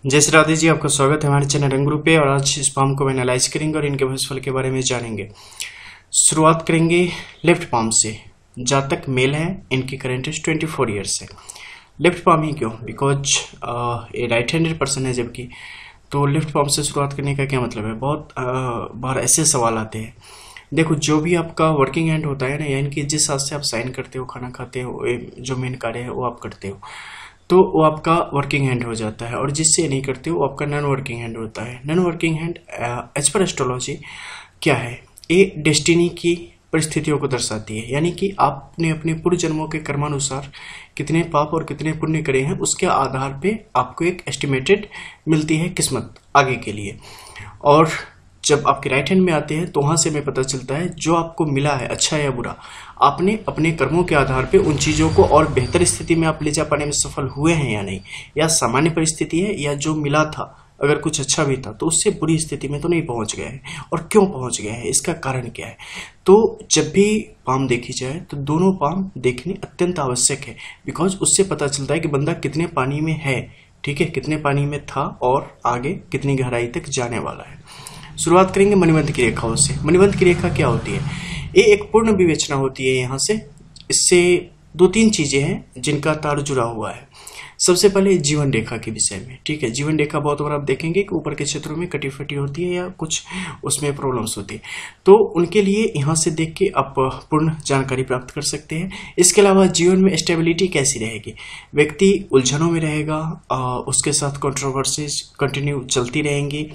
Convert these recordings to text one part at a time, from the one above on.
जय श्री राधे जी, आपका स्वागत है हमारे चैनल रंग ग्रुप पे। और आज इस पाम को एनालाइज करेंगे और इनके भविष्यफल के बारे में जानेंगे। शुरुआत करेंगे लेफ्ट पाम से। जातक मेल है, इनकी करंट एज 24 ईयर्स है। लेफ्ट पाम ही क्यों? बिकॉज ये राइट हैंडेड पर्सन है, जबकि तो लेफ्ट पाम से शुरुआत करने का क्या मतलब है? बहुत बार ऐसे सवाल आते हैं। देखो, जो भी आपका वर्किंग हैंड होता है ना, यानी कि जिस हाथ से आप साइन करते हो, खाना खाते हो, जो मेन कार्य है वो आप करते हो, तो वो आपका वर्किंग हैंड हो जाता है। और जिससे नहीं करते हो वो आपका नॉन वर्किंग हैंड होता है। Non working hand as per astrology क्या है? ये डेस्टिनी की परिस्थितियों को दर्शाती है, यानी कि आपने अपने पूर्व जन्मों के कर्मानुसार कितने पाप और कितने पुण्य करे हैं, उसके आधार पे आपको एक एस्टिमेटेड मिलती है किस्मत आगे के लिए। और जब आपके राइट हैंड में आते हैं तो वहां से हमें पता चलता है जो आपको मिला है, अच्छा या बुरा, आपने अपने कर्मों के आधार पे उन चीजों को और बेहतर स्थिति में आप ले जा पाने में सफल हुए हैं या नहीं, या सामान्य परिस्थिति है, या जो मिला था अगर कुछ अच्छा भी था तो उससे बुरी स्थिति में तो नहीं पहुंच गए हैं, और क्यों पहुंच गए हैं, इसका कारण क्या है। तो जब भी पाम देखी जाए तो दोनों पाम देखने अत्यंत आवश्यक है, बिकॉज उससे पता चलता है कि बंदा कितने पानी में है, ठीक है, कितने पानी में था और आगे कितनी गहराई तक जाने वाला है। शुरुआत करेंगे मणिबंध की रेखाओं से। मणिबंध की रेखा क्या होती है? ये एक पूर्ण विवेचना होती है। यहाँ से इससे दो तीन चीजें हैं जिनका तार जुड़ा हुआ है। सबसे पहले जीवन रेखा के विषय में, ठीक है। जीवन रेखा बहुत बार आप देखेंगे कि ऊपर के क्षेत्रों में कटी फटी होती है या कुछ उसमें प्रॉब्लम्स होती है, तो उनके लिए यहाँ से देख के आप पूर्ण जानकारी प्राप्त कर सकते हैं। इसके अलावा जीवन में स्टेबिलिटी कैसी रहेगी? व्यक्ति उलझनों में रहेगा, उसके साथ कंट्रोवर्सीज कंटिन्यू चलती रहेंगी,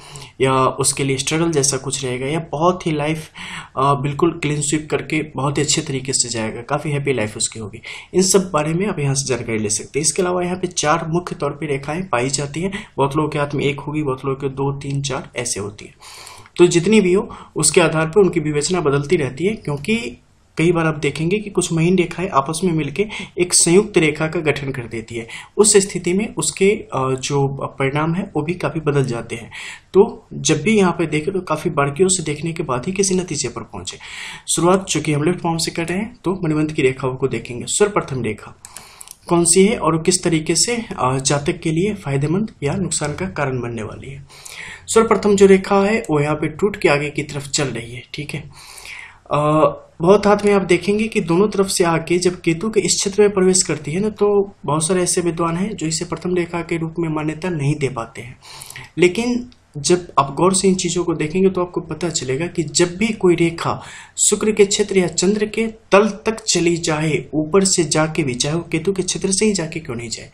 या उसके लिए स्ट्रगल जैसा कुछ रहेगा, या बहुत ही लाइफ बिल्कुल क्लीन स्वीप करके बहुत ही अच्छे तरीके से जाएगा, काफी हैप्पी लाइफ उसकी होगी। इन सब बारे में आप यहाँ से जानकारी ले सकते हैं। इसके अलावा यहाँ पे 4 मुख्य तौर पे रेखाएं पाई जाती हैं। बहुत लोगों के हाथ में 1 होगी, बहुत लोगों के 2, 3, 4 ऐसे होती है। तो जितनी भी हो उसके आधार पर उनकी विवेचना बदलती रहती है, क्योंकि कई बार आप देखेंगे कि कुछ महीन रेखाएं आपस में मिलकर एक संयुक्त रेखा का गठन कर देती है। उस स्थिति में उसके जो परिणाम है वो भी काफी बदल जाते हैं। तो जब भी यहाँ पे देखें तो काफी बारीकियों से देखने के बाद ही किसी नतीजे पर पहुंचे। शुरुआत चूंकि हम लेफ्ट पाम से कर रहे हैं तो मणिबंध की रेखाओं को देखेंगे। सर्वप्रथम रेखा कौन सी है और किस तरीके से जातक के लिए फायदेमंद या नुकसान का कारण बनने वाली है? सर्वप्रथम जो रेखा है वो यहाँ पे टूट के आगे की तरफ चल रही है, ठीक है। बहुत हाथ में आप देखेंगे कि दोनों तरफ से आके जब केतु के इस क्षेत्र में प्रवेश करती है ना, तो बहुत सारे ऐसे विद्वान हैं जो इसे प्रथम रेखा के रूप में मान्यता नहीं दे पाते हैं। लेकिन जब आप गौर से इन चीजों को देखेंगे तो आपको पता चलेगा कि जब भी कोई रेखा शुक्र के क्षेत्र या चंद्र के तल तक चली जाए, ऊपर से जाके भी, चाहे वो केतु के क्षेत्र से ही जाके क्यों नहीं जाए,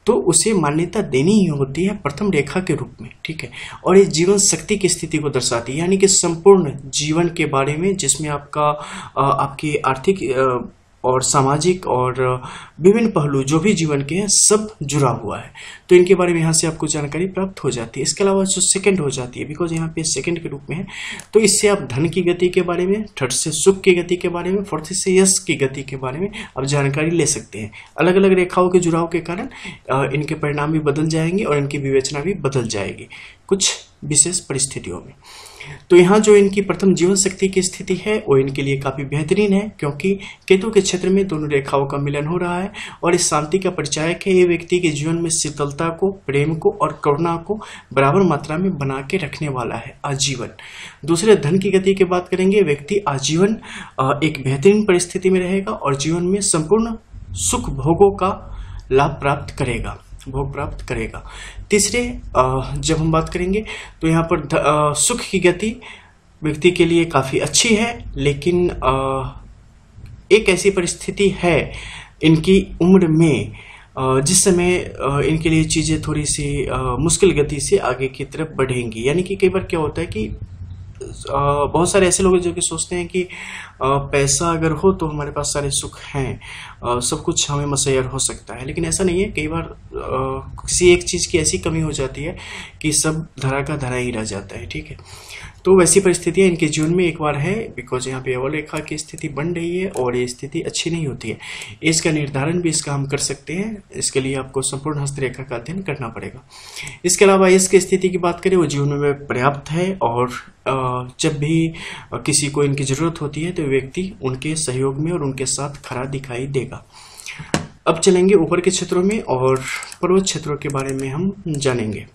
तो उसे मान्यता देनी ही होती है प्रथम रेखा के रूप में, ठीक है। और ये जीवन शक्ति की स्थिति को दर्शाती है, यानी कि संपूर्ण जीवन के बारे में, जिसमें आपका आपकी आर्थिक और सामाजिक और विभिन्न पहलू जो भी जीवन के हैं सब जुड़ा हुआ है। तो इनके बारे में यहाँ से आपको जानकारी प्राप्त हो जाती है। इसके अलावा जो सेकंड हो जाती है, बिकॉज यहाँ पे सेकंड के रूप में है, तो इससे आप धन की गति के बारे में, थर्ड से सुख की गति के बारे में, फोर्थ से यश की गति के बारे में आप जानकारी ले सकते हैं। अलग अलग रेखाओं के जुड़ाव के कारण इनके परिणाम भी बदल जाएंगे और इनकी विवेचना भी बदल जाएगी कुछ विशेष परिस्थितियों में। तो यहाँ जो इनकी प्रथम जीवन शक्ति की स्थिति है वो इनके लिए काफी बेहतरीन है, क्योंकि केतु के क्षेत्र में दोनों रेखाओं का मिलन हो रहा है और इस शांति का परिचायक है। ये व्यक्ति के जीवन में शीतलता को, प्रेम को और करुणा को बराबर मात्रा में बना के रखने वाला है आजीवन। दूसरे धन की गति की बात करेंगे। व्यक्ति आजीवन एक बेहतरीन परिस्थिति में रहेगा और जीवन में संपूर्ण सुख भोगों का लाभ प्राप्त करेगा, भोग प्राप्त करेगा। तीसरे जब हम बात करेंगे तो यहाँ पर सुख की गति व्यक्ति के लिए काफी अच्छी है, लेकिन एक ऐसी परिस्थिति है इनकी उम्र में जिस समय इनके लिए चीजें थोड़ी सी मुश्किल गति से आगे की तरफ बढ़ेंगी। यानी कि कई बार क्या होता है कि बहुत सारे ऐसे लोग जो कि सोचते हैं कि पैसा अगर हो तो हमारे पास सारे सुख हैं, सब कुछ हमें मुयस्सर हो सकता है, लेकिन ऐसा नहीं है। कई बार किसी एक चीज की ऐसी कमी हो जाती है कि सब धरा का धरा ही रह जाता है, ठीक है। तो वैसी परिस्थितियां इनके जीवन में एक बार है, बिकॉज यहाँ पे अवल रेखा की स्थिति बन रही है और ये स्थिति अच्छी नहीं होती है। इसका निर्धारण भी इसका हम कर सकते हैं। इसके लिए आपको संपूर्ण हस्तरेखा का अध्ययन करना पड़ेगा। इसके अलावा इसकी स्थिति की बात करें वो जीवन में पर्याप्त है, और जब भी किसी को इनकी जरूरत होती है तो व्यक्ति उनके सहयोग में और उनके साथ खड़ा दिखाई देगा। अब चलेंगे ऊपर के क्षेत्रों में और पर्वत क्षेत्रों के बारे में हम जानेंगे।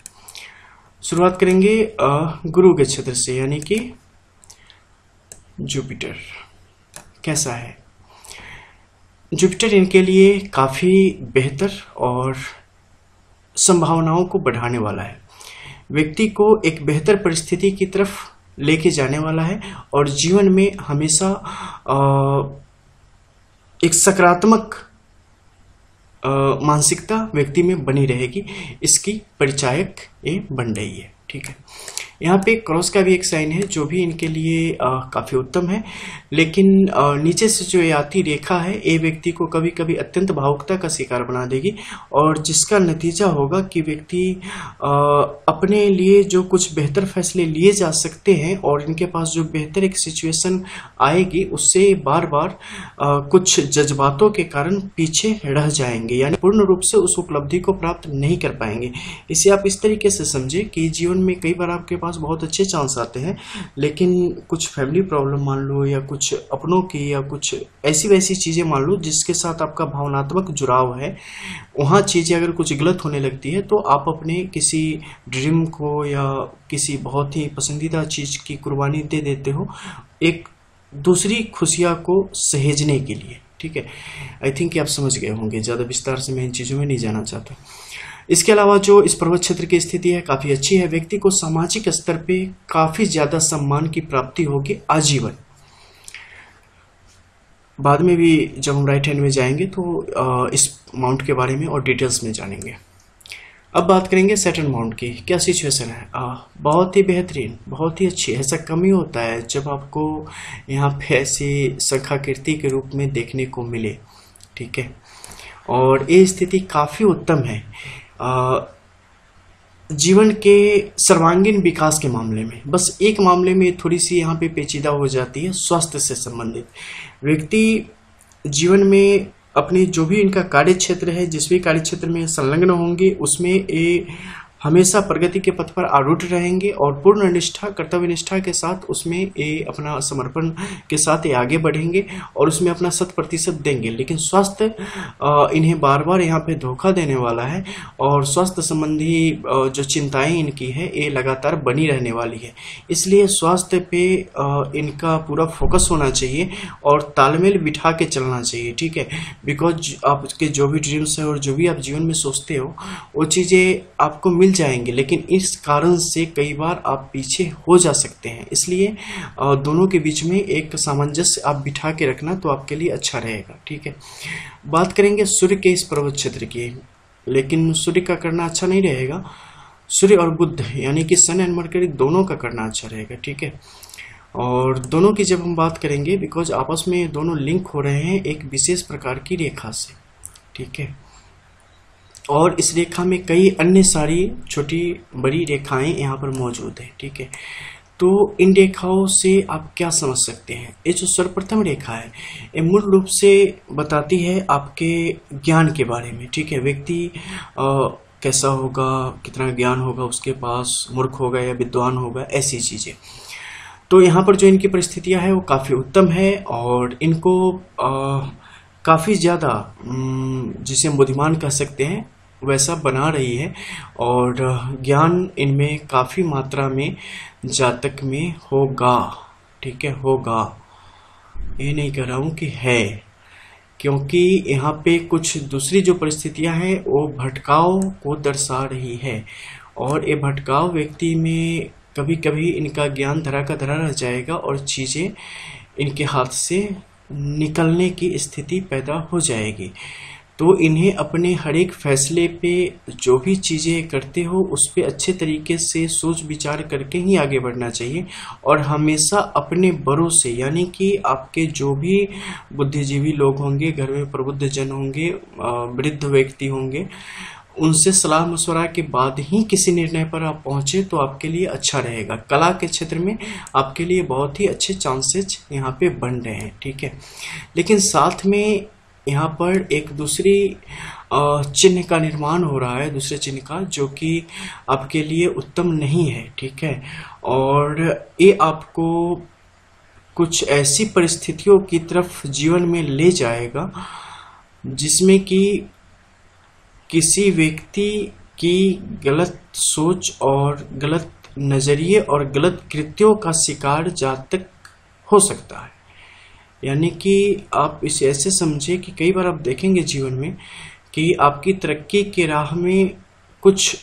शुरुआत करेंगे गुरु के क्षेत्र से, यानी कि जुपिटर। कैसा है जुपिटर? इनके लिए काफी बेहतर और संभावनाओं को बढ़ाने वाला है, व्यक्ति को एक बेहतर परिस्थिति की तरफ लेके जाने वाला है और जीवन में हमेशा एक सकारात्मक मानसिकता व्यक्ति में बनी रहेगी, इसकी परिचायक ये बन रही है। ठीक है, यहाँ पे क्रॉस का भी एक साइन है जो भी इनके लिए काफी उत्तम है, लेकिन नीचे से जो ये आती रेखा है ये व्यक्ति को कभी कभी अत्यंत भावुकता का शिकार बना देगी और जिसका नतीजा होगा कि व्यक्ति अपने लिए जो कुछ बेहतर फैसले लिए जा सकते हैं और इनके पास जो बेहतर एक सिचुएशन आएगी उससे बार बार कुछ जज्बातों के कारण पीछे रह जाएंगे, यानी पूर्ण रूप से उस उपलब्धि को प्राप्त नहीं कर पाएंगे। इसे आप इस तरीके से समझे कि जीवन में कई बार आपके पास बहुत अच्छे चांस आते हैं, लेकिन कुछ फैमिली प्रॉब्लम मान लो या कुछ अपनों की या कुछ ऐसी वैसी चीजें मान लो जिसके साथ आपका भावनात्मक जुड़ाव है, वहां चीजें अगर कुछ गलत होने लगती है तो आप अपने किसी ड्रीम को या किसी बहुत ही पसंदीदा चीज की कुर्बानी दे देते हो एक दूसरी खुशियां को सहेजने के लिए। ठीक है, आई थिंक आप समझ गए होंगे, ज्यादा विस्तार से मैं इन चीजों में नहीं जाना चाहता। इसके अलावा जो इस पर्वत क्षेत्र की स्थिति है काफी अच्छी है, व्यक्ति को सामाजिक स्तर पे काफी ज्यादा सम्मान की प्राप्ति होगी आजीवन। बाद में भी जब हम राइट हैंड में जाएंगे तो इस माउंट के बारे में और डिटेल्स में जानेंगे। अब बात करेंगे सैटर्न माउंट की। क्या सिचुएशन है? बहुत ही बेहतरीन, बहुत ही अच्छी। ऐसा कम ही होता है जब आपको यहाँ पे ऐसी संख्याकृति के रूप में देखने को मिले। ठीक है, और ये स्थिति काफी उत्तम है जीवन के सर्वांगीण विकास के मामले में। बस एक मामले में थोड़ी सी यहाँ पे पेचीदा हो जाती है, स्वास्थ्य से संबंधित। व्यक्ति जीवन में अपने जो भी इनका कार्य क्षेत्र है, जिस भी कार्य क्षेत्र में संलग्न होंगे उसमें ये हमेशा प्रगति के पथ पर आरूढ़ रहेंगे और पूर्ण निष्ठा, कर्तव्य निष्ठा के साथ उसमें ये अपना समर्पण के साथ ये आगे बढ़ेंगे और उसमें अपना 100% देंगे। लेकिन स्वास्थ्य इन्हें बार बार यहाँ पे धोखा देने वाला है और स्वास्थ्य संबंधी जो चिंताएं इनकी है ये लगातार बनी रहने वाली है। इसलिए स्वास्थ्य पे इनका पूरा फोकस होना चाहिए और तालमेल बिठा के चलना चाहिए। ठीक है, बिकॉज आपके जो भी ड्रीम्स है और जो भी आप जीवन में सोचते हो वो चीजें आपको मिल जाएंगे, लेकिन इस कारण से कई बार आप पीछे हो जा सकते हैं। इसलिए दोनों के बीच में एक सामंजस्य आप बिठा के रखना तो आपके लिए अच्छा रहेगा। ठीक है, बात करेंगे सूर्य के इस पर्वत क्षेत्र की, लेकिन सूर्य का करना अच्छा नहीं रहेगा। सूर्य और बुध यानी कि सन एंड मरकरी दोनों का करना अच्छा रहेगा। ठीक है, और दोनों की जब हम बात करेंगे, बिकॉज आपस में दोनों लिंक हो रहे हैं एक विशेष प्रकार की रेखा से। ठीक है, और इस रेखा में कई अन्य सारी छोटी बड़ी रेखाएं यहाँ पर मौजूद है। ठीक है, तो इन रेखाओं से आप क्या समझ सकते हैं? ये जो सर्वप्रथम रेखा है ये मूल रूप से बताती है आपके ज्ञान के बारे में। ठीक है, व्यक्ति कैसा होगा, कितना ज्ञान होगा उसके पास, मूर्ख होगा या विद्वान होगा, ऐसी चीजें। तो यहाँ पर जो इनकी परिस्थितियां है वो काफी उत्तम है और इनको काफी ज्यादा जिसे हम बुद्धिमान कह सकते हैं वैसा बना रही है और ज्ञान इनमें काफी मात्रा में जातक में होगा। ठीक है, होगा, ये नहीं कह रहा हूं कि है, क्योंकि यहाँ पे कुछ दूसरी जो परिस्थितियां हैं वो भटकाव को दर्शा रही है और ये भटकाव व्यक्ति में कभी कभी इनका ज्ञान धरा का धरा रह जाएगा और चीजें इनके हाथ से निकलने की स्थिति पैदा हो जाएगी। तो इन्हें अपने हर एक फैसले पे जो भी चीजें करते हो उस पे अच्छे तरीके से सोच विचार करके ही आगे बढ़ना चाहिए और हमेशा अपने बड़ों से, यानी कि आपके जो भी बुद्धिजीवी लोग होंगे, घर में प्रबुद्ध जन होंगे, वृद्ध व्यक्ति होंगे, उनसे सलाह मशवरा के बाद ही किसी निर्णय पर आप पहुंचे तो आपके लिए अच्छा रहेगा। कला के क्षेत्र में आपके लिए बहुत ही अच्छे चांसेस यहाँ पे बन रहे हैं। ठीक है, लेकिन साथ में यहाँ पर एक दूसरी चिन्ह का निर्माण हो रहा है, दूसरे चिन्ह का, जो कि आपके लिए उत्तम नहीं है। ठीक है, और ये आपको कुछ ऐसी परिस्थितियों की तरफ जीवन में ले जाएगा जिसमें कि किसी व्यक्ति कि गलत सोच और गलत नजरिए और गलत कृत्यों का शिकार जातक हो सकता है। यानी कि आप इसे ऐसे समझे कि कई बार आप देखेंगे जीवन में कि आपकी तरक्की के राह में कुछ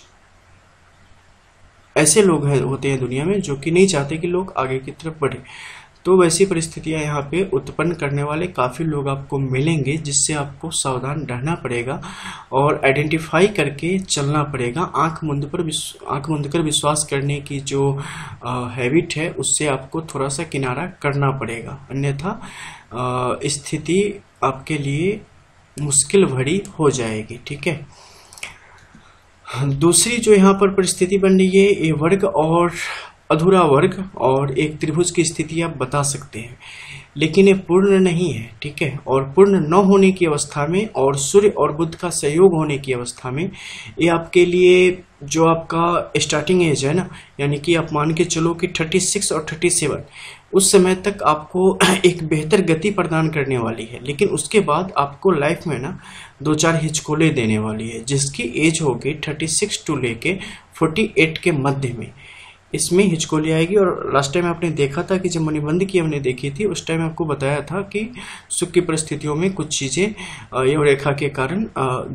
ऐसे लोग होते हैं दुनिया में जो कि नहीं चाहते कि लोग आगे की तरफ बढ़े। तो वैसी परिस्थितियां यहाँ पे उत्पन्न करने वाले काफ़ी लोग आपको मिलेंगे, जिससे आपको सावधान रहना पड़ेगा और आइडेंटिफाई करके चलना पड़ेगा। आंख मूंद कर विश्वास करने की जो हैबिट है उससे आपको थोड़ा सा किनारा करना पड़ेगा, अन्यथा स्थिति आपके लिए मुश्किल भरी हो जाएगी। ठीक है। दूसरी जो यहाँ पर परिस्थिति बन रही है, ये वर्ग और अधूरा वर्ग और एक त्रिभुज की स्थिति आप बता सकते हैं, लेकिन ये पूर्ण नहीं है। ठीक है। और पूर्ण न होने की अवस्था में और सूर्य और बुध का सहयोग होने की अवस्था में ये आपके लिए जो आपका स्टार्टिंग एज है ना, यानी कि आप मान के चलो कि 36 और 37 उस समय तक आपको एक बेहतर गति प्रदान करने वाली है, लेकिन उसके बाद आपको लाइफ में ना 2-4 हिचकोले देने वाली है, जिसकी एज होगी 36 टू लेके 48 के मध्य में इसमें हिचकोली आएगी। और लास्ट टाइम आपने देखा था कि जब मणिबंध की हमने देखी थी उस टाइम आपको बताया था कि सुख की परिस्थितियों में कुछ चीज़ें यह रेखा के कारण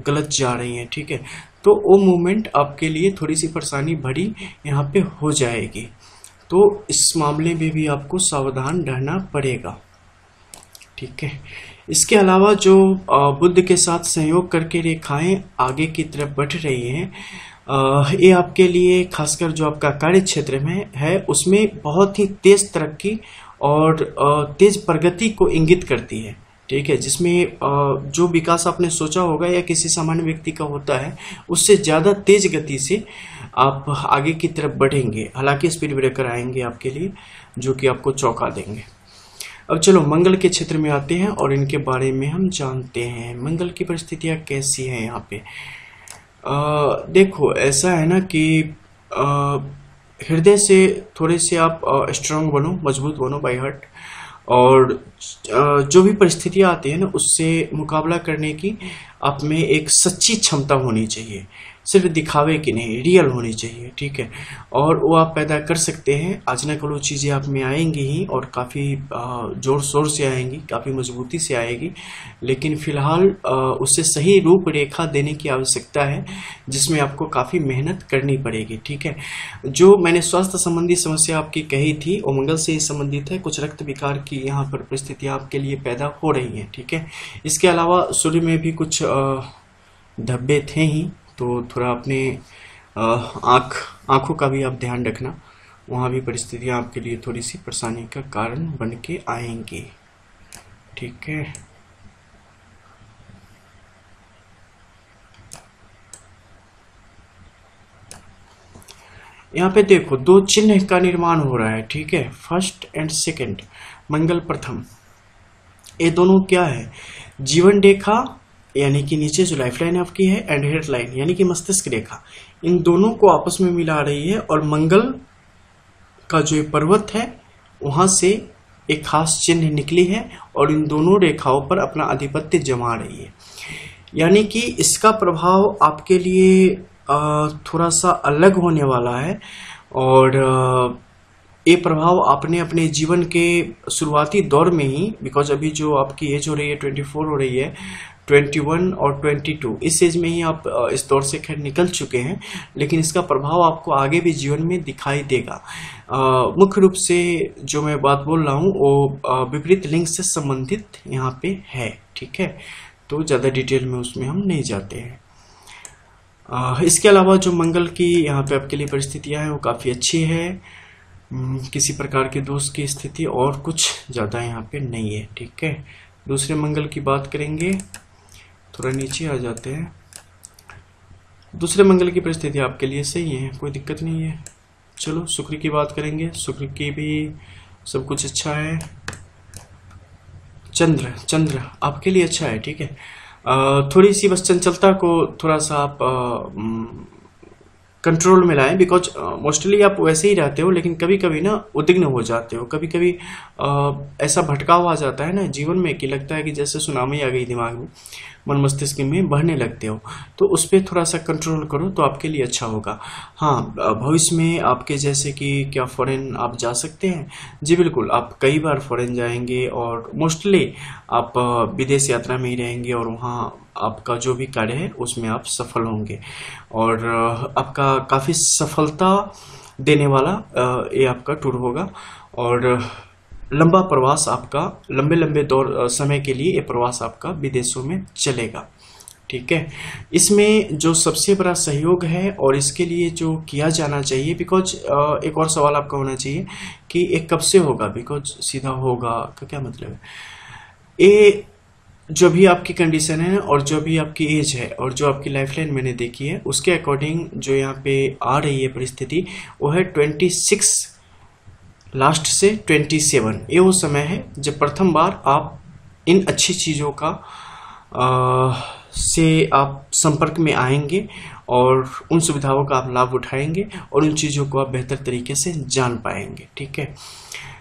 गलत जा रही हैं। ठीक है। तो वो मूवमेंट आपके लिए थोड़ी सी परेशानी भरी यहाँ पे हो जाएगी, तो इस मामले में भी आपको सावधान रहना पड़ेगा। ठीक है। इसके अलावा जो बुध के साथ संयोग करके रेखाएं आगे की तरफ बढ़ रही हैं, ये आपके लिए खासकर जो आपका कार्य क्षेत्र में है उसमें बहुत ही तेज तरक्की और तेज प्रगति को इंगित करती है। ठीक है। जिसमें जो विकास आपने सोचा होगा या किसी सामान्य व्यक्ति का होता है, उससे ज़्यादा तेज गति से आप आगे की तरफ बढ़ेंगे। हालांकि स्पीड ब्रेकर आएंगे आपके लिए जो कि आपको चौंका देंगे। अब चलो मंगल के क्षेत्र में आते हैं और इनके बारे में हम जानते हैं। मंगल की परिस्थितियाँ कैसी हैं यहाँ पे। देखो ऐसा है ना कि हृदय से थोड़े से आप स्ट्रांग बनो, मजबूत बनो बाय हार्ट, और जो भी परिस्थितियाँ आती है ना उससे मुकाबला करने की आप में एक सच्ची क्षमता होनी चाहिए, सिर्फ दिखावे की नहीं, रियल होनी चाहिए। ठीक है। और वो आप पैदा कर सकते हैं। आज न कल वो चीज़ें आप में आएंगी ही और काफ़ी ज़ोर शोर से आएंगी, काफ़ी मजबूती से आएगी, लेकिन फिलहाल उससे सही रूपरेखा देने की आवश्यकता है, जिसमें आपको काफ़ी मेहनत करनी पड़ेगी। ठीक है। जो मैंने स्वास्थ्य संबंधी समस्या आपकी कही थी वो मंगल से ही संबंधित है। कुछ रक्त विकार की यहाँ पर परिस्थितियाँ आपके लिए पैदा हो रही हैं। ठीक है। इसके अलावा सूर्य में भी कुछ धब्बे थे ही, तो थोड़ा अपने आँखों का भी आप ध्यान रखना, वहाँ भी परिस्थितियाँ आपके लिए थोड़ी सी परेशानी का कारण बन के आएंगी। ठीक है। यहाँ पे देखो 2 चिन्ह का निर्माण हो रहा है। ठीक है। फर्स्ट एंड सेकंड, मंगल प्रथम, ये दोनों क्या है, जीवन रेखा यानी कि नीचे जो लाइफ लाइन आपकी है एंड हेड लाइन यानी कि मस्तिष्क रेखा, इन दोनों को आपस में मिला रही है और मंगल का जो पर्वत है वहां से एक खास चिन्ह निकली है और इन दोनों रेखाओं पर अपना आधिपत्य जमा रही है। यानी कि इसका प्रभाव आपके लिए थोड़ा सा अलग होने वाला है और ये प्रभाव आपने अपने जीवन के शुरुआती दौर में ही, बिकॉज अभी जो आपकी एज हो रही है 24 हो रही है, 21 और 22 इस एज में ही आप इस दौर से खैर निकल चुके हैं, लेकिन इसका प्रभाव आपको आगे भी जीवन में दिखाई देगा। मुख्य रूप से जो मैं बात बोल रहा हूँ वो विपरीत लिंग से संबंधित यहाँ पे है। ठीक है। तो ज़्यादा डिटेल में उसमें हम नहीं जाते हैं। इसके अलावा जो मंगल की यहाँ पे आपके लिए परिस्थितियाँ हैं वो काफ़ी अच्छी है, किसी प्रकार के दोष की स्थिति और कुछ ज़्यादा यहाँ पे नहीं है। ठीक है। दूसरे मंगल की बात करेंगे, थोड़ा नीचे आ जाते हैं। दूसरे मंगल की परिस्थिति आपके लिए सही है, कोई दिक्कत नहीं है। चलो शुक्र की बात करेंगे, शुक्र की भी सब कुछ अच्छा है। चंद्र आपके लिए अच्छा है। ठीक है। थोड़ी सी बस चंचलता को थोड़ा सा आप कंट्रोल में लाएं, बिकॉज मोस्टली आप वैसे ही रहते हो, लेकिन कभी कभी ना उद्विग्न हो जाते हो, कभी कभी ऐसा भटकाव आ जाता है ना जीवन में कि लगता है कि जैसे सुनामी आ गई दिमाग में, मन मस्तिष्क में बहने लगते हो। तो उस पर थोड़ा सा कंट्रोल करो तो आपके लिए अच्छा होगा। हाँ, भविष्य में आपके जैसे कि क्या फॉरेन आप जा सकते हैं? जी बिल्कुल, आप कई बार फॉरेन जाएंगे और मोस्टली आप विदेश यात्रा में ही रहेंगे और वहाँ आपका जो भी कार्य है उसमें आप सफल होंगे और आपका काफ़ी सफलता देने वाला ये आपका टूर होगा और लंबा प्रवास आपका, लंबे लंबे दौर समय के लिए ये प्रवास आपका विदेशों में चलेगा। ठीक है, इसमें जो सबसे बड़ा सहयोग है और इसके लिए जो किया जाना चाहिए, बिकॉज एक और सवाल आपका होना चाहिए कि ये कब से होगा, बिकॉज सीधा होगा का क्या मतलब है। ये जो भी आपकी कंडीशन है और जो भी आपकी एज है और जो आपकी लाइफलाइन मैंने देखी है उसके अकॉर्डिंग जो यहाँ पे आ रही है परिस्थिति वो है 26 लास्ट से 27। ये वो समय है जब प्रथम बार आप इन अच्छी चीज़ों का से आप संपर्क में आएंगे और उन सुविधाओं का आप लाभ उठाएंगे और उन चीज़ों को आप बेहतर तरीके से जान पाएंगे। ठीक है,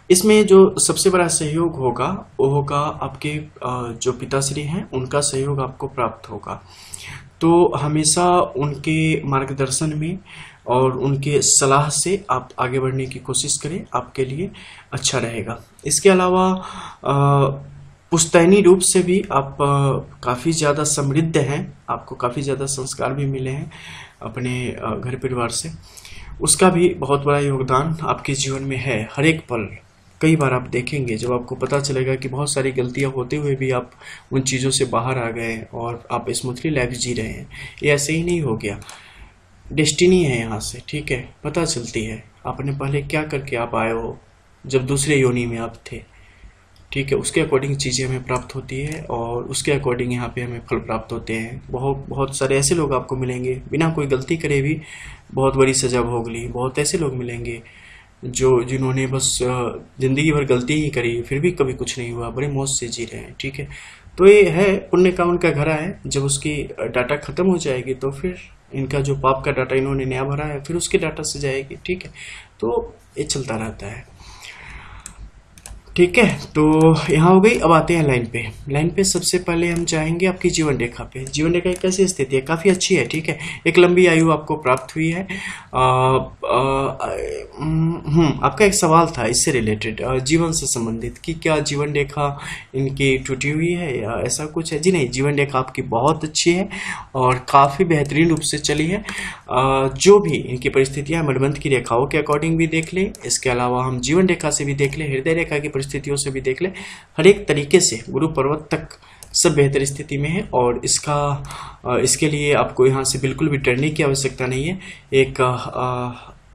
इसमें जो सबसे बड़ा सहयोग होगा वो होगा आपके जो पिताश्री हैं उनका सहयोग आपको प्राप्त होगा। तो हमेशा उनके मार्गदर्शन में और उनके सलाह से आप आगे बढ़ने की कोशिश करें, आपके लिए अच्छा रहेगा। इसके अलावा पुश्तैनी रूप से भी आप काफ़ी ज़्यादा समृद्ध हैं, आपको काफ़ी ज़्यादा संस्कार भी मिले हैं अपने घर परिवार से, उसका भी बहुत बड़ा योगदान आपके जीवन में है। हर एक पल कई बार आप देखेंगे जब आपको पता चलेगा कि बहुत सारी गलतियां होते हुए भी आप उन चीज़ों से बाहर आ गए और आप स्मूथली लाइफ जी रहे हैं। ये ऐसे ही नहीं हो गया, डेस्टिनी है यहाँ से। ठीक है, पता चलती है आपने पहले क्या करके आप आए हो जब दूसरे योनि में आप थे। ठीक है, उसके अकॉर्डिंग चीज़ें हमें प्राप्त होती है और उसके अकॉर्डिंग यहाँ पे हमें फल प्राप्त होते हैं। बहुत सारे ऐसे लोग आपको मिलेंगे बिना कोई गलती करे भी बहुत बड़ी सजा भोग ली। बहुत ऐसे लोग मिलेंगे जिन्होंने बस जिंदगी भर गलती ही करी फिर भी कभी कुछ नहीं हुआ, बड़े मौज से जी रहे हैं। ठीक है, तो ये है पुण्य का उनका घड़ा है। जब उसकी डाटा खत्म हो जाएगी तो फिर इनका जो पाप का डाटा इन्होंने नया भरा है फिर उसके डाटा से जाएगी। ठीक है, तो ये चलता रहता है। ठीक है, तो यहाँ हो गई। अब आते हैं लाइन पे। लाइन पे सबसे पहले हम जाएंगे आपकी जीवन रेखा पे। जीवन रेखा की कैसी स्थिति है? काफ़ी अच्छी है। ठीक है, एक लंबी आयु आपको प्राप्त हुई है। आपका एक सवाल था इससे रिलेटेड, जीवन से संबंधित, कि क्या जीवन रेखा इनकी टूटी हुई है या ऐसा कुछ है? जी नहीं, जीवन रेखा आपकी बहुत अच्छी है और काफ़ी बेहतरीन रूप से चली है। जो भी इनकी परिस्थितियाँ मणिबंध की रेखाओं के अकॉर्डिंग भी देख लें, इसके अलावा हम जीवन रेखा से भी देख लें, हृदय रेखा की स्थितियों से भी देख ले, हर एक तरीके से गुरु पर्वत तक सब बेहतर स्थिति में है और इसके लिए आपको यहाँ से बिल्कुल भी डरने की आवश्यकता नहीं है। एक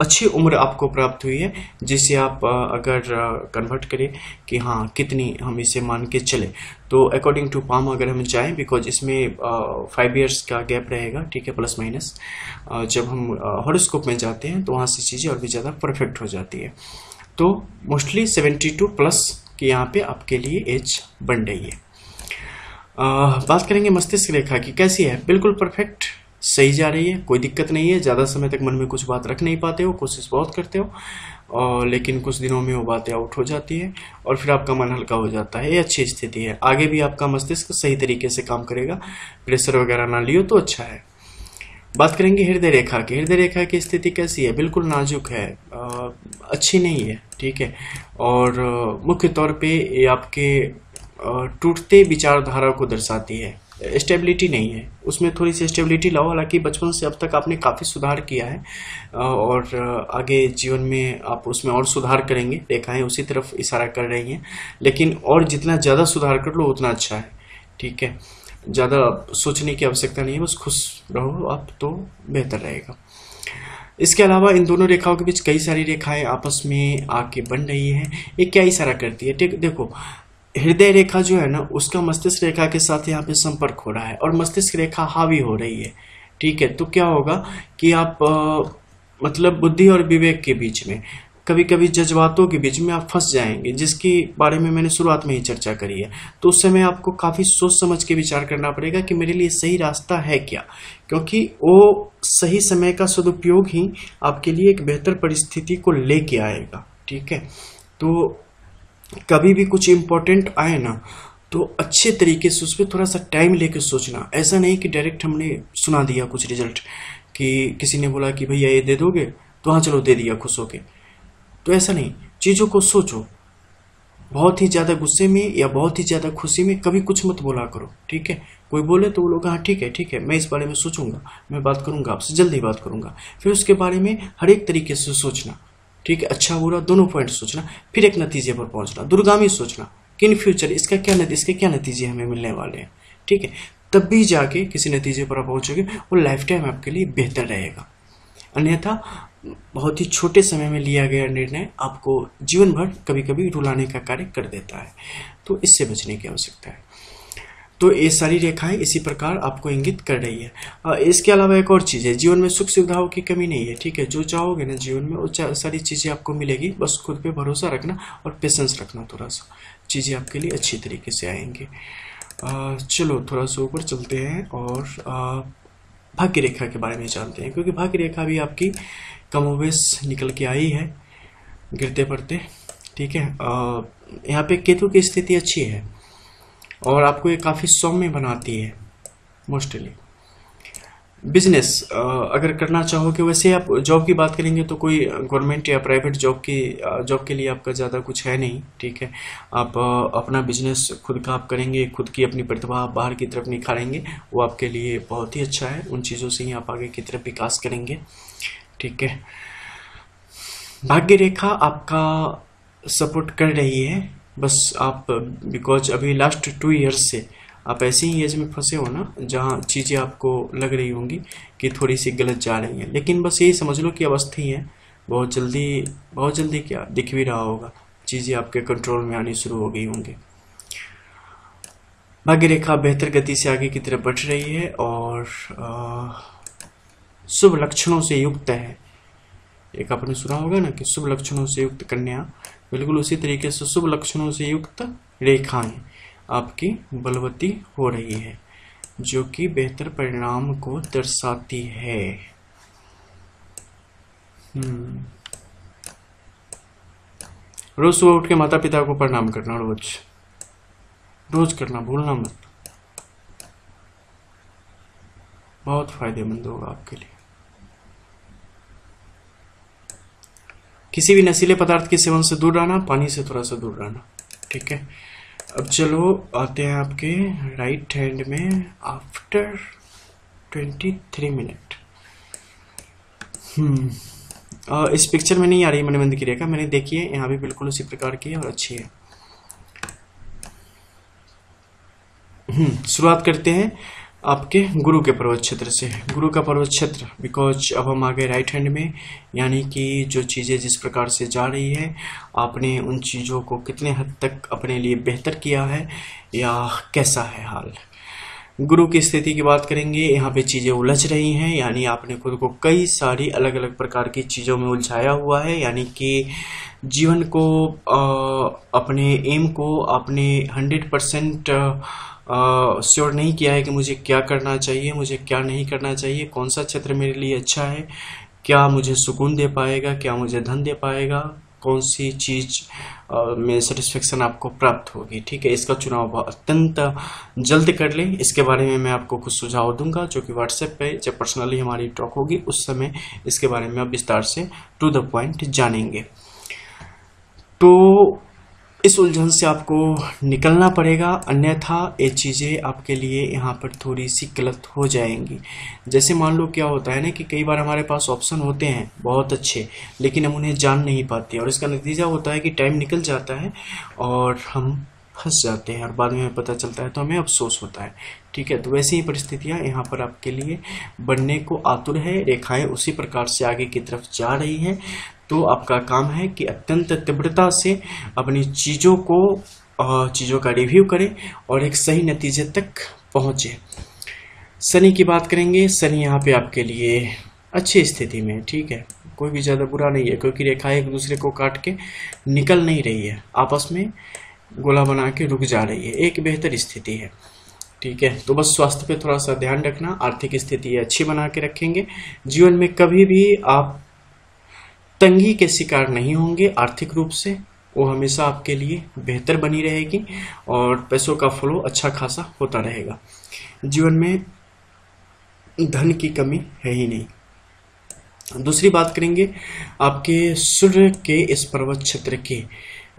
अच्छी उम्र आपको प्राप्त हुई है जिसे आप अगर कन्वर्ट करें कि हाँ कितनी हम इसे मान के चले, तो अकॉर्डिंग टू पाम अगर हम जाएं, बिकॉज इसमें 5 इयर्स का गैप रहेगा। ठीक है, प्लस माइनस। जब हम हॉरोस्कोप में जाते हैं तो वहाँ से चीज़ें और भी ज़्यादा परफेक्ट हो जाती है। तो मोस्टली 72 प्लस की यहाँ पे आपके लिए एज बन रही है। बात करेंगे मस्तिष्क रेखा की, कैसी है? बिल्कुल परफेक्ट, सही जा रही है, कोई दिक्कत नहीं है। ज़्यादा समय तक मन में कुछ बात रख नहीं पाते हो, कोशिश बहुत करते हो लेकिन कुछ दिनों में वो बातें आउट हो जाती है और फिर आपका मन हल्का हो जाता है। ये अच्छी स्थिति है। आगे भी आपका मस्तिष्क सही तरीके से काम करेगा, प्रेशर वगैरह ना लियो तो अच्छा है। बात करेंगे हृदय रेखा की। हृदय रेखा की स्थिति कैसी है? बिल्कुल नाजुक है, अच्छी नहीं है। ठीक है, और मुख्य तौर पे ये आपके टूटते विचारधारा को दर्शाती है। स्टेबिलिटी नहीं है, उसमें थोड़ी सी स्टेबिलिटी लाओ। हालांकि बचपन से अब तक आपने काफ़ी सुधार किया है और आगे जीवन में आप उसमें और सुधार करेंगे। रेखाएं उसी तरफ इशारा कर रही हैं, लेकिन और जितना ज़्यादा सुधार कर लो उतना अच्छा है। ठीक है, ज़्यादा सोचने की आवश्यकता नहीं है, बस खुश रहो आप तो बेहतर रहेगा। इसके अलावा इन दोनों रेखाओं के बीच कई सारी रेखाएं आपस में आके बन रही हैं। ये क्या इशारा करती है? देखो, हृदय रेखा जो है ना उसका मस्तिष्क रेखा के साथ यहाँ पे संपर्क हो रहा है और मस्तिष्क रेखा हावी हो रही है। ठीक है, तो क्या होगा कि आप मतलब बुद्धि और विवेक के बीच में कभी कभी जज्बातों के बीच में आप फंस जाएंगे, जिसके बारे में मैंने शुरुआत में ही चर्चा करी है। तो उस समय आपको काफी सोच समझ के विचार करना पड़ेगा कि मेरे लिए सही रास्ता है क्या, क्योंकि वो सही समय का सदुपयोग ही आपके लिए एक बेहतर परिस्थिति को लेके आएगा। ठीक है, तो कभी भी कुछ इम्पोर्टेंट आए ना तो अच्छे तरीके से उस पर थोड़ा सा टाइम लेके सोचना। ऐसा नहीं कि डायरेक्ट हमने सुना दिया कुछ रिजल्ट, कि किसी ने बोला कि भैया ये दे दोगे तो हाँ चलो दे दिया खुश होके, तो ऐसा नहीं। चीज़ों को सोचो, बहुत ही ज़्यादा गुस्से में या बहुत ही ज़्यादा खुशी में कभी कुछ मत बोला करो। ठीक है, कोई बोले तो बोलो हाँ ठीक है मैं इस बारे में सोचूंगा, मैं बात करूंगा, आपसे जल्दी बात करूंगा। फिर उसके बारे में हर एक तरीके से सोचना। ठीक है, अच्छा बुरा दोनों पॉइंट सोचना, फिर एक नतीजे पर पहुंचना, दूरगामी सोचना कि इन फ्यूचर इसके क्या नतीजे हमें मिलने वाले हैं। ठीक है, तब भी जाके किसी नतीजे पर आप पहुंचोगे, वो लाइफ टाइम आपके लिए बेहतर रहेगा। अन्यथा बहुत ही छोटे समय में लिया गया निर्णय आपको जीवन भर कभी कभी रुलाने का कार्य कर देता है, तो इससे बचने की आवश्यकता है। तो ये सारी रेखाएं इसी प्रकार आपको इंगित कर रही है। इसके अलावा एक और चीज़ है, जीवन में सुख सुविधाओं की कमी नहीं है। ठीक है, जो चाहोगे ना जीवन में वो सारी चीज़ें आपको मिलेगी, बस खुद पे भरोसा रखना और पेशेंस रखना, थोड़ा सा चीज़ें आपके लिए अच्छी तरीके से आएंगी। चलो थोड़ा सा ऊपर चलते हैं और भाग्य रेखा के बारे में जानते हैं, क्योंकि भाग्य रेखा भी आपकी कमोबेश निकल के आई है गिरते पड़ते। ठीक है, यहाँ पे केतु की स्थिति अच्छी है और आपको ये काफ़ी सौम्य बनाती है। मोस्टली बिजनेस अगर करना चाहोगे, वैसे आप जॉब की बात करेंगे तो कोई गवर्नमेंट या प्राइवेट जॉब के लिए आपका ज़्यादा कुछ है नहीं। ठीक है, आप अपना बिजनेस खुद का आप करेंगे, खुद की अपनी प्रतिभा बाहर की तरफ निखारेंगे, वो आपके लिए बहुत ही अच्छा है। उन चीज़ों से ही आप आगे की तरफ विकास करेंगे। ठीक है, भाग्य रेखा आपका सपोर्ट कर रही है, बस आप बिकॉज अभी लास्ट 2 ईयर्स से आप ऐसी ही एज में फंसे हो ना, जहाँ चीज़ें आपको लग रही होंगी कि थोड़ी सी गलत जा रही हैं, लेकिन बस यही समझ लो कि अवस्था ही है। बहुत जल्दी क्या दिख भी रहा होगा, चीज़ें आपके कंट्रोल में आनी शुरू हो गई होंगी। भाग्य रेखा बेहतर गति से आगे की तरफ बढ़ रही है और शुभ लक्षणों से युक्त है। एक आपने सुना होगा ना कि शुभ लक्षणों से युक्त कन्या, बिल्कुल उसी तरीके से शुभ लक्षणों से युक्त रेखाएं आपकी बलवती हो रही है, जो कि बेहतर परिणाम को दर्शाती है। रोज सुबह उठ के माता पिता को प्रणाम करना, रोज करना भूलना मत, बहुत फायदेमंद होगा आपके लिए। किसी भी नशीले पदार्थ के सेवन से दूर रहना, पानी से थोड़ा सा दूर रहना। ठीक है, अब चलो आते हैं आपके राइट हैंड में आफ्टर 23 मिनट। इस पिक्चर में नहीं आ रही मणिबंध की रेखा, मैंने देखी है, यहाँ भी बिल्कुल उसी प्रकार की है और अच्छी है। शुरुआत करते हैं आपके गुरु के पर्वत क्षेत्र से। गुरु का पर्वत क्षेत्र, बिकॉज अब हम आ गए राइट हैंड में, यानी कि जो चीज़ें जिस प्रकार से जा रही है, आपने उन चीज़ों को कितने हद तक अपने लिए बेहतर किया है या कैसा है हाल। गुरु की स्थिति की बात करेंगे, यहाँ पे चीज़ें उलझ रही हैं, यानी आपने खुद को कई सारी अलग अलग प्रकार की चीज़ों में उलझाया हुआ है, यानी कि जीवन को अपने एम को आपने 100% श्योर नहीं किया है कि मुझे क्या करना चाहिए, मुझे क्या नहीं करना चाहिए, कौन सा क्षेत्र मेरे लिए अच्छा है, क्या मुझे सुकून दे पाएगा, क्या मुझे धन दे पाएगा, कौन सी चीज़ में सेटिस्फेक्शन आपको प्राप्त होगी। ठीक है, इसका चुनाव अत्यंत जल्द कर लें। इसके बारे में मैं आपको कुछ सुझाव दूंगा, जो कि व्हाट्सएप पे जब पर्सनली हमारी टॉक होगी उस समय इसके बारे में आप विस्तार से टू द पॉइंट जानेंगे। तो इस उलझन से आपको निकलना पड़ेगा, अन्यथा ये चीज़ें आपके लिए यहाँ पर थोड़ी सी गलत हो जाएंगी। जैसे मान लो क्या होता है ना कि कई बार हमारे पास ऑप्शन होते हैं बहुत अच्छे, लेकिन हम उन्हें जान नहीं पाते और इसका नतीजा होता है कि टाइम निकल जाता है और हम फंस जाते हैं और बाद में पता चलता है तो हमें अफसोस होता है। ठीक है, तो वैसी ही परिस्थितियाँ यहाँ पर आपके लिए बनने को आतुर है। रेखाएं उसी प्रकार से आगे की तरफ जा रही हैं, तो आपका काम है कि अत्यंत तीव्रता से अपनी चीज़ों का रिव्यू करें और एक सही नतीजे तक पहुँचे। शनि की बात करेंगे, शनि यहाँ पे आपके लिए अच्छी स्थिति में, ठीक है, कोई भी ज़्यादा बुरा नहीं है, क्योंकि रेखाएं एक दूसरे को काट के निकल नहीं रही है, आपस में गोला बना के रुक जा रही है, एक बेहतर स्थिति है। ठीक है, तो बस स्वास्थ्य पे थोड़ा सा ध्यान रखना, आर्थिक स्थिति अच्छी बना के रखेंगे। जीवन में कभी भी आप तंगी के शिकार नहीं होंगे आर्थिक रूप से, वो हमेशा आपके लिए बेहतर बनी रहेगी और पैसों का फ्लो अच्छा खासा होता रहेगा। जीवन में धन की कमी है ही नहीं। दूसरी बात करेंगे, आपके सूर्य के इस पर्वत क्षेत्र के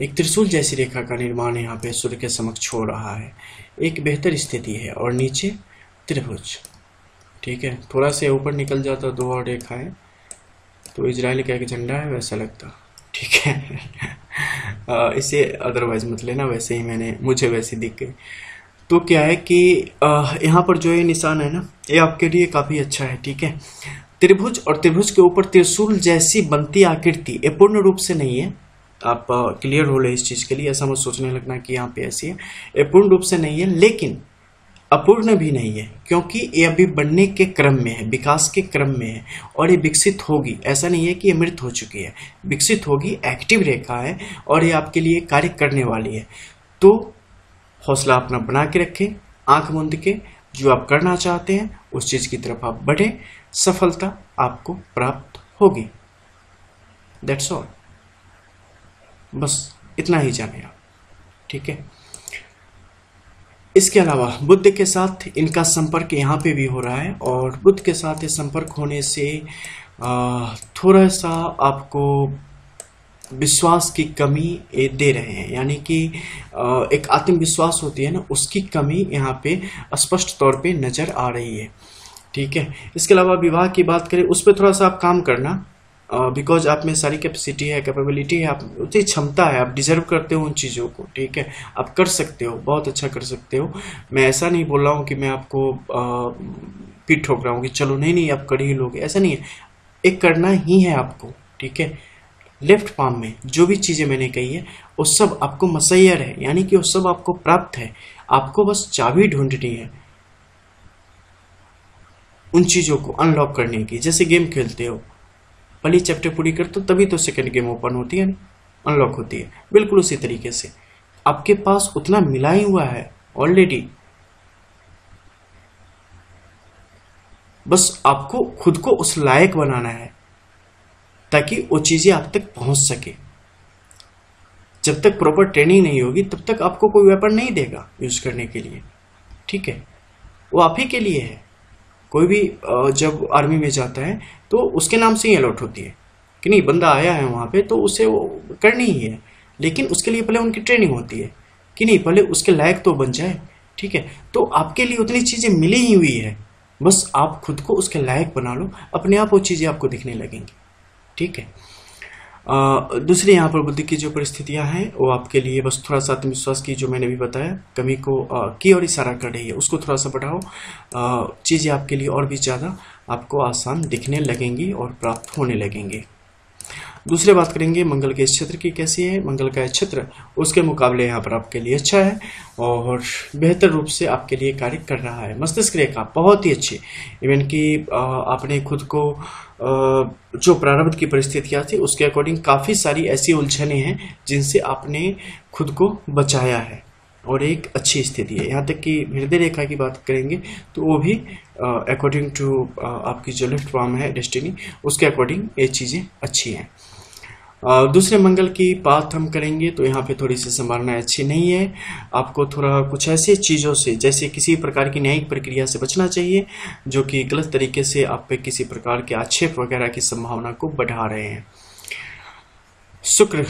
एक त्रिशूल जैसी रेखा का निर्माण यहाँ पे सूर्य के समक्ष हो रहा है, एक बेहतर स्थिति है, और नीचे त्रिभुज। ठीक है, थोड़ा से ऊपर निकल जाता दो और रेखाएं तो इजराइल का एक झंडा है वैसा लगता। ठीक है इसे अदरवाइज मत लेना, वैसे ही मुझे वैसे दिख गई। तो क्या है कि यहाँ पर जो ये निशान है ना, ये आपके लिए काफी अच्छा है। ठीक है, त्रिभुज और त्रिभुज के ऊपर त्रिशूल जैसी बनती आकृति, ये पूर्ण रूप से नहीं है, आप क्लियर हो ले इस चीज के लिए, ऐसा मत सोचने लगना कि यहाँ पे ऐसी है, ये पूर्ण रूप से नहीं है, लेकिन अपूर्ण भी नहीं है, क्योंकि ये अभी बनने के क्रम में है, विकास के क्रम में है, और ये विकसित होगी। ऐसा नहीं है कि ये मृत हो चुकी है, विकसित होगी, एक्टिव रेखा है और ये आपके लिए कार्य करने वाली है। तो हौसला अपना बना के रखें, आंख मूंद के जो आप करना चाहते हैं उस चीज की तरफ आप बढ़े, सफलता आपको प्राप्त होगी। दैट्स ऑल, बस इतना ही जाने आप। ठीक है, इसके अलावा बुध के साथ इनका संपर्क यहाँ पे भी हो रहा है, और बुध के साथ ये संपर्क होने से थोड़ा सा आपको विश्वास की कमी दे रहे हैं, यानी कि एक आत्मविश्वास होती है ना, उसकी कमी यहाँ पे स्पष्ट तौर पे नजर आ रही है। ठीक है, इसके अलावा विवाह की बात करें, उस पर थोड़ा सा आप काम करना, बिकॉज आप में सारी कैपेसिटी है, कैपेबिलिटी है, आप उतनी क्षमता है, आप डिजर्व करते हो उन चीज़ों को। ठीक है, आप कर सकते हो, बहुत अच्छा कर सकते हो। मैं ऐसा नहीं बोल रहा हूँ कि मैं आपको पीठ ठोक रहा हूँ कि चलो नहीं आप कर ही लोगे, ऐसा नहीं है, एक करना ही है आपको। ठीक है, लेफ्ट पाम में जो भी चीज़ें मैंने कही है वो सब आपको मसैयर है, यानी कि वो सब आपको प्राप्त है, आपको बस चाबी ढूंढनी है उन चीज़ों को अनलॉक करने की। जैसे गेम खेलते हो, पहली चैप्टर पूरी करते हो तभी तो सेकंड गेम ओपन होती है, अनलॉक होती है, बिल्कुल उसी तरीके से आपके पास उतना मिला ही हुआ है ऑलरेडी, बस आपको खुद को उस लायक बनाना है ताकि वो चीजें आप तक पहुंच सके। जब तक प्रॉपर ट्रेनिंग नहीं होगी तब तक आपको कोई वेपन नहीं देगा यूज करने के लिए। ठीक है, वो आप ही के लिए है। कोई भी जब आर्मी में जाता है तो उसके नाम से ही अलॉट होती है कि नहीं, बंदा आया है वहां पे तो उसे वो करनी ही है, लेकिन उसके लिए पहले उनकी ट्रेनिंग होती है कि नहीं, पहले उसके लायक तो बन जाए। ठीक है, तो आपके लिए उतनी चीजें मिली ही हुई है, बस आप खुद को उसके लायक बना लो, अपने आप वो चीजें आपको दिखने लगेंगी। ठीक है, दूसरी यहाँ पर बुद्धि की जो परिस्थितियां हैं वो आपके लिए बस थोड़ा सा आत्मविश्वास की जो मैंने भी बताया कमी को की और इशारा कर रही है, उसको थोड़ा सा बढ़ाओ, चीजें आपके लिए और भी ज्यादा आपको आसान दिखने लगेंगी और प्राप्त होने लगेंगे। दूसरे बात करेंगे मंगल के क्षेत्र की कैसी है। मंगल का क्षेत्र उसके मुकाबले यहाँ पर आपके लिए अच्छा है और बेहतर रूप से आपके लिए कार्य कर रहा है। मस्तिष्क रेखा बहुत ही अच्छी, इवन कि आपने खुद को जो प्रारब्ध की परिस्थितियां थी उसके अकॉर्डिंग काफी सारी ऐसी उलझने हैं जिनसे आपने खुद को बचाया है और एक अच्छी स्थिति है। यहाँ तक कि हृदय रेखा की बात करेंगे तो वो भी अकॉर्डिंग टू आपकी जो लेफ्ट पाम है डेस्टिनी, उसके अकॉर्डिंग ये चीजें अच्छी हैं। दूसरे मंगल की बात हम करेंगे तो यहाँ पे थोड़ी सी संभावना अच्छी नहीं है। आपको थोड़ा कुछ ऐसे चीज़ों से, जैसे किसी प्रकार की न्यायिक प्रक्रिया से बचना चाहिए जो कि गलत तरीके से आप पे किसी प्रकार के आक्षेप वगैरह की संभावना को बढ़ा रहे हैं। शुक्र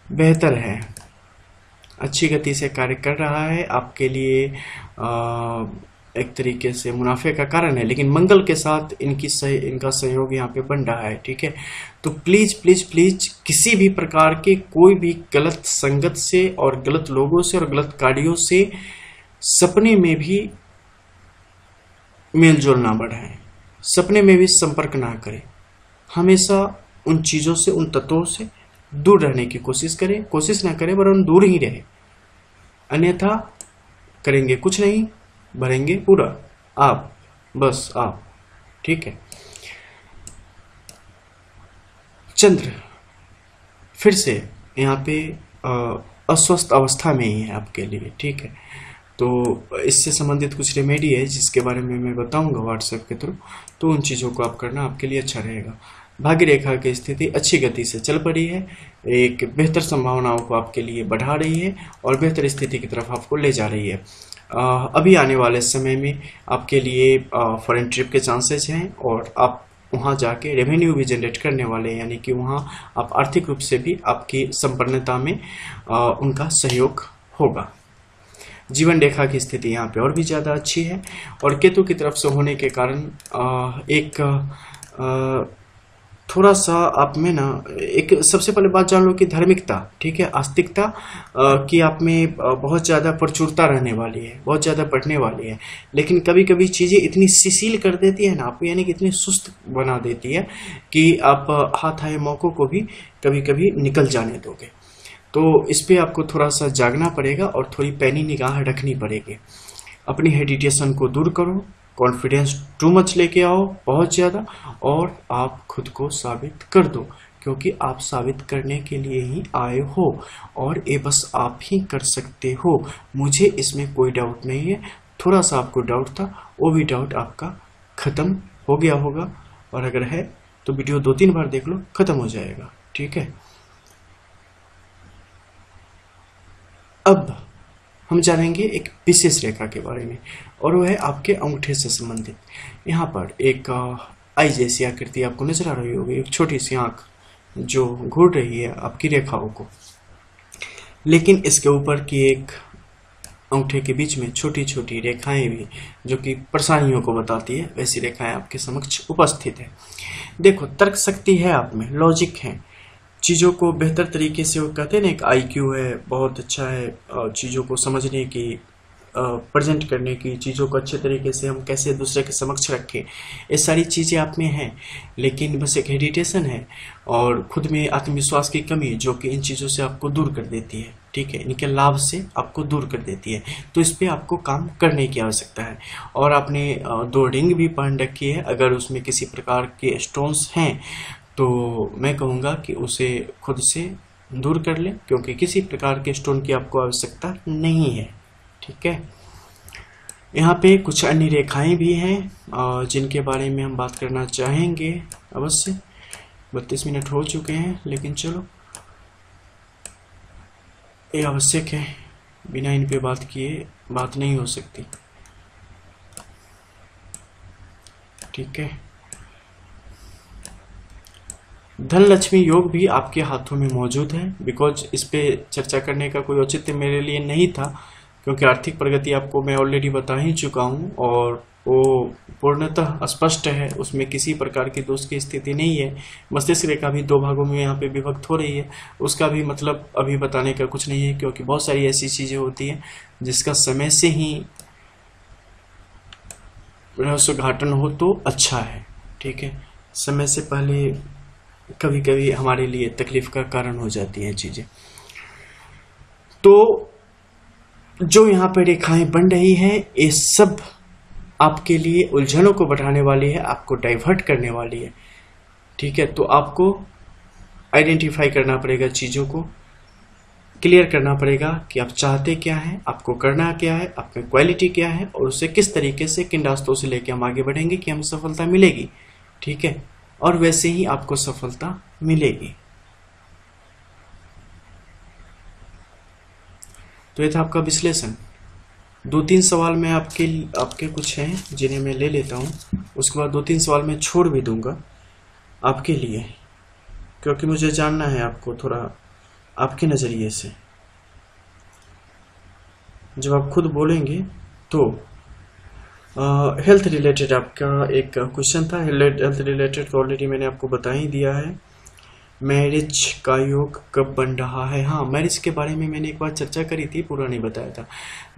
बेहतर है, अच्छी गति से कार्य कर रहा है, आपके लिए एक तरीके से मुनाफे का कारण है, लेकिन मंगल के साथ इनका सहयोग यहाँ पे बन रहा है। ठीक है, तो प्लीज प्लीज प्लीज किसी भी प्रकार के कोई भी गलत संगत से और गलत लोगों से और गलत कार्यों से सपने में भी मेल जोल ना बढ़ाएं, सपने में भी संपर्क ना करें। हमेशा उन चीजों से, उन तत्वों से दूर रहने की कोशिश करें, कोशिश ना करें वरन दूर ही रहे, अन्यथा करेंगे कुछ नहीं, भरेंगे पूरा आप, बस आप। ठीक है, चंद्र फिर से यहाँ पे अस्वस्थ अवस्था में ही है आपके लिए, ठीक है। तो इससे संबंधित कुछ रेमेडी है जिसके बारे में मैं बताऊंगा व्हाट्सएप के थ्रू, तो उन चीज़ों को आप करना आपके लिए अच्छा रहेगा। भाग्य रेखा की स्थिति अच्छी गति से चल पड़ी है, एक बेहतर संभावनाओं को आपके लिए बढ़ा रही है और बेहतर स्थिति की तरफ आपको ले जा रही है। अभी आने वाले समय में आपके लिए फॉरेन ट्रिप के चांसेस हैं और आप वहाँ जाके रेवेन्यू भी जनरेट करने वाले हैं, यानी कि वहाँ आप आर्थिक रूप से भी आपकी संपन्नता में उनका सहयोग होगा। जीवन रेखा की स्थिति यहाँ पे और भी ज़्यादा अच्छी है और केतु की तरफ से होने के कारण एक थोड़ा सा आप में ना एक सबसे पहले बात जान लो कि धार्मिकता, ठीक है, आस्तिकता की आप में बहुत ज़्यादा प्रचुरता रहने वाली है, बहुत ज़्यादा बढ़ने वाली है। लेकिन कभी कभी चीज़ें इतनी शिथिल कर देती है ना आपको, यानी कि इतनी सुस्त बना देती है कि आप हाथ आए मौक़ों को भी कभी कभी निकल जाने दोगे। तो इस पर आपको थोड़ा सा जागना पड़ेगा और थोड़ी पैनी निगाह रखनी पड़ेगी। अपनी हेजिटेशन को दूर करो, कॉन्फिडेंस टू मच लेके आओ बहुत ज़्यादा, और आप खुद को साबित कर दो, क्योंकि आप साबित करने के लिए ही आए हो और ये बस आप ही कर सकते हो। मुझे इसमें कोई डाउट नहीं है। थोड़ा सा आपको डाउट था, वो भी डाउट आपका ख़त्म हो गया होगा, और अगर है तो वीडियो 2-3 बार देख लो, ख़त्म हो जाएगा, ठीक है। अब हम जानेंगे एक विशेष रेखा के बारे में, और वो है आपके अंगूठे से संबंधित। यहाँ पर एक आई जैसी आकृति आपको नजर आ रही होगी, एक छोटी सी आंख जो घूर रही है आपकी रेखाओं को, लेकिन इसके ऊपर की एक अंगूठे के बीच में छोटी छोटी रेखाएं भी जो कि परेशानियों को बताती है, वैसी रेखाएं आपके समक्ष उपस्थित है। देखो, तर्क शक्ति है आप में, लॉजिक है, चीज़ों को बेहतर तरीके से, वो कहते हैं ना एक IQ है, बहुत अच्छा है चीज़ों को समझने की, प्रेजेंट करने की, चीज़ों को अच्छे तरीके से हम कैसे दूसरे के समक्ष रखें, ये सारी चीज़ें आप में हैं। लेकिन बस एक हेजिटेशन है और खुद में आत्मविश्वास की कमी जो कि इन चीज़ों से आपको दूर कर देती है, ठीक है, इनके लाभ से आपको दूर कर देती है। तो इस पर आपको काम करने की आवश्यकता है। और आपने 2 रिंग भी पहन रखी है, अगर उसमें किसी प्रकार के स्टोन्स हैं तो मैं कहूँगा कि उसे खुद से दूर कर लें, क्योंकि किसी प्रकार के स्टोन की आपको आवश्यकता नहीं है, ठीक है। यहाँ पे कुछ अन्य रेखाएं भी हैं जिनके बारे में हम बात करना चाहेंगे अवश्य। 32 मिनट हो चुके हैं, लेकिन चलो, ये आवश्यक है, बिना इन पे बात किए बात नहीं हो सकती, ठीक है। धन लक्ष्मी योग भी आपके हाथों में मौजूद है। बिकॉज इस पे चर्चा करने का कोई औचित्य मेरे लिए नहीं था, क्योंकि आर्थिक प्रगति आपको मैं ऑलरेडी बता ही चुका हूँ और वो पूर्णतः स्पष्ट है, उसमें किसी प्रकार की दोष की स्थिति नहीं है। मस्तिष्क रेखा भी 2 भागों में यहाँ पे विभक्त हो रही है, उसका भी मतलब अभी बताने का कुछ नहीं है, क्योंकि बहुत सारी ऐसी चीज़ें होती हैं जिसका समय से ही रहस्योद्घाटन हो तो अच्छा है, ठीक है। समय से पहले कभी कभी हमारे लिए तकलीफ का कारण हो जाती हैं चीजें। तो जो यहाँ पे रेखाएं बन रही हैं, ये सब आपके लिए उलझनों को बढ़ाने वाली है, आपको डाइवर्ट करने वाली है, ठीक है। तो आपको आइडेंटिफाई करना पड़ेगा, चीजों को क्लियर करना पड़ेगा कि आप चाहते क्या हैं, आपको करना क्या है, आप में क्वालिटी क्या है, और उसे किस तरीके से, किन रास्तों से लेके हम आगे बढ़ेंगे कि हमें सफलता मिलेगी, ठीक है। और वैसे ही आपको सफलता मिलेगी। तो ये था आपका विश्लेषण। 2-3 सवाल मैं आपके कुछ हैं जिन्हें मैं ले लेता हूं, उसके बाद 2-3 सवाल मैं छोड़ भी दूंगा आपके लिए, क्योंकि मुझे जानना है आपको थोड़ा आपके नजरिए से। जब आप खुद बोलेंगे तो हेल्थ रिलेटेड आपका एक क्वेश्चन था। हेल्थ रिलेटेड तो ऑलरेडी मैंने आपको बता ही दिया है। मैरिज का योग कब बन रहा है? हाँ, मैरिज के बारे में मैंने एक बार चर्चा करी थी, पूरा नहीं बताया था।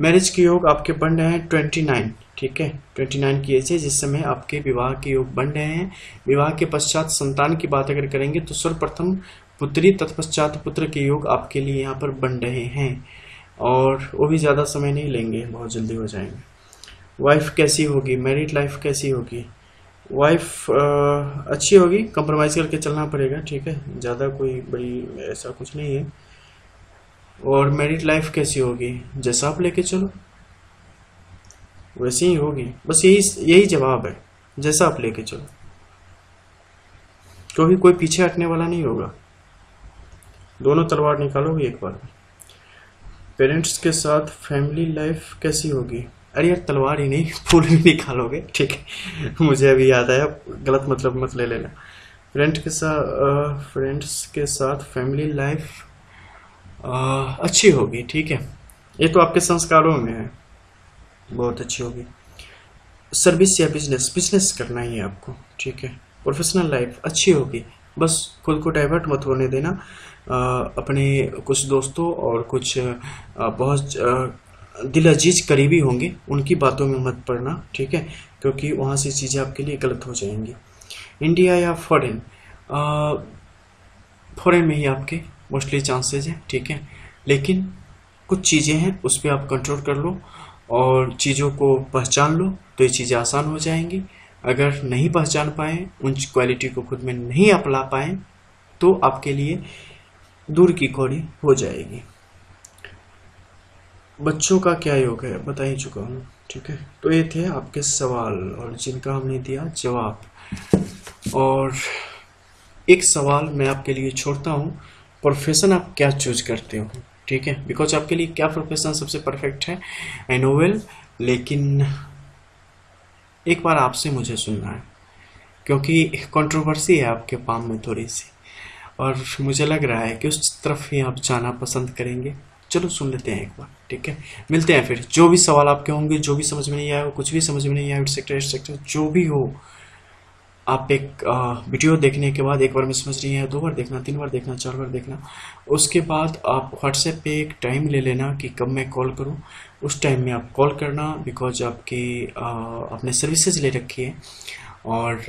मैरिज के योग आपके बन रहे हैं 29, ठीक है, 29 की एज है जिस समय आपके विवाह के योग बन रहे हैं। विवाह के पश्चात संतान की बात अगर करेंगे तो सर्वप्रथम पुत्री तत्पश्चात पुत्र के योग आपके लिए यहाँ पर बन रहे हैं, और वो भी ज़्यादा समय नहीं लेंगे, बहुत जल्दी हो जाएंगे। वाइफ कैसी होगी, मैरिड लाइफ कैसी होगी? वाइफ अच्छी होगी, कंप्रोमाइज़ करके चलना पड़ेगा, ठीक है, ज़्यादा कोई बड़ी ऐसा कुछ नहीं है। और मैरिड लाइफ कैसी होगी, जैसा आप लेके चलो वैसे ही होगी, बस यही जवाब है, जैसा आप लेके चलो, क्योंकि कोई पीछे हटने वाला नहीं होगा, दोनों तलवार निकालोगे एक बार में। पेरेंट्स के साथ फैमिली लाइफ कैसी होगी, अरे यार तलवार ही नहीं फूल भी निकालोगे, ठीक है मुझे अभी याद आया, गलत मतलब मत ले लेना। फ्रेंड्स के साथ फैमिली लाइफ अच्छी होगी, ठीक है, ये तो आपके संस्कारों में है, बहुत अच्छी होगी। सर्विस या बिजनेस, बिजनेस करना ही है आपको, ठीक है। प्रोफेशनल लाइफ अच्छी होगी, बस खुद को डाइवर्ट मत होने देना, अपने कुछ दोस्तों और कुछ बहुत दिल अजीज करीबी होंगे उनकी बातों में मत पड़ना, ठीक है, क्योंकि वहाँ से चीज़ें आपके लिए गलत हो जाएंगी। इंडिया या फॉरेन, फॉरेन में ही आपके मोस्टली चांसेस हैं, ठीक है, लेकिन कुछ चीज़ें हैं उस पर आप कंट्रोल कर लो और चीज़ों को पहचान लो तो ये चीज़ें आसान हो जाएंगी। अगर नहीं पहचान पाए, उन क्वालिटी को खुद में नहीं अपना पाए तो आपके लिए दूर की कौड़ी हो जाएगी। बच्चों का क्या योग है बता ही चुका हूँ, ठीक है। तो ये थे आपके सवाल और जिनका हमने दिया जवाब। और एक सवाल मैं आपके लिए छोड़ता हूँ, प्रोफेशन आप क्या चूज करते हो, ठीक है, बिकॉज आपके लिए क्या प्रोफेशन सबसे परफेक्ट है, आई नो वेल, लेकिन एक बार आपसे मुझे सुनना है, क्योंकि कंट्रोवर्सी है आपके पाम में थोड़ी सी, और मुझे लग रहा है कि उस तरफ ही आप जाना पसंद करेंगे। चलो सुन लेते हैं एक बार, ठीक है, मिलते हैं फिर। जो भी सवाल आपके होंगे, जो भी समझ में नहीं आया, कुछ भी समझ में नहीं आया, सेक्टर जो भी हो, आप एक वीडियो देखने के बाद एक बार में समझ नहीं है, 2 बार देखना, 3 बार देखना, 4 बार देखना, उसके बाद आप व्हाट्सएप पे एक टाइम ले लेना कि कब मैं कॉल करूं, उस टाइम में आप कॉल करना, बिकॉज आपकी आपने सर्विसेज ले रखी है, और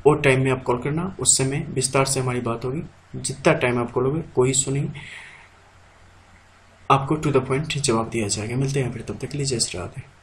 वो टाइम में आप कॉल करना, उस समय विस्तार से हमारी बात होगी। जितना टाइम आप कॉलोगे कोई सुनी, आपको टू द पॉइंट जवाब दिया जाएगा। मिलते हैं फिर, तब तक के लिए जय श्री राधे।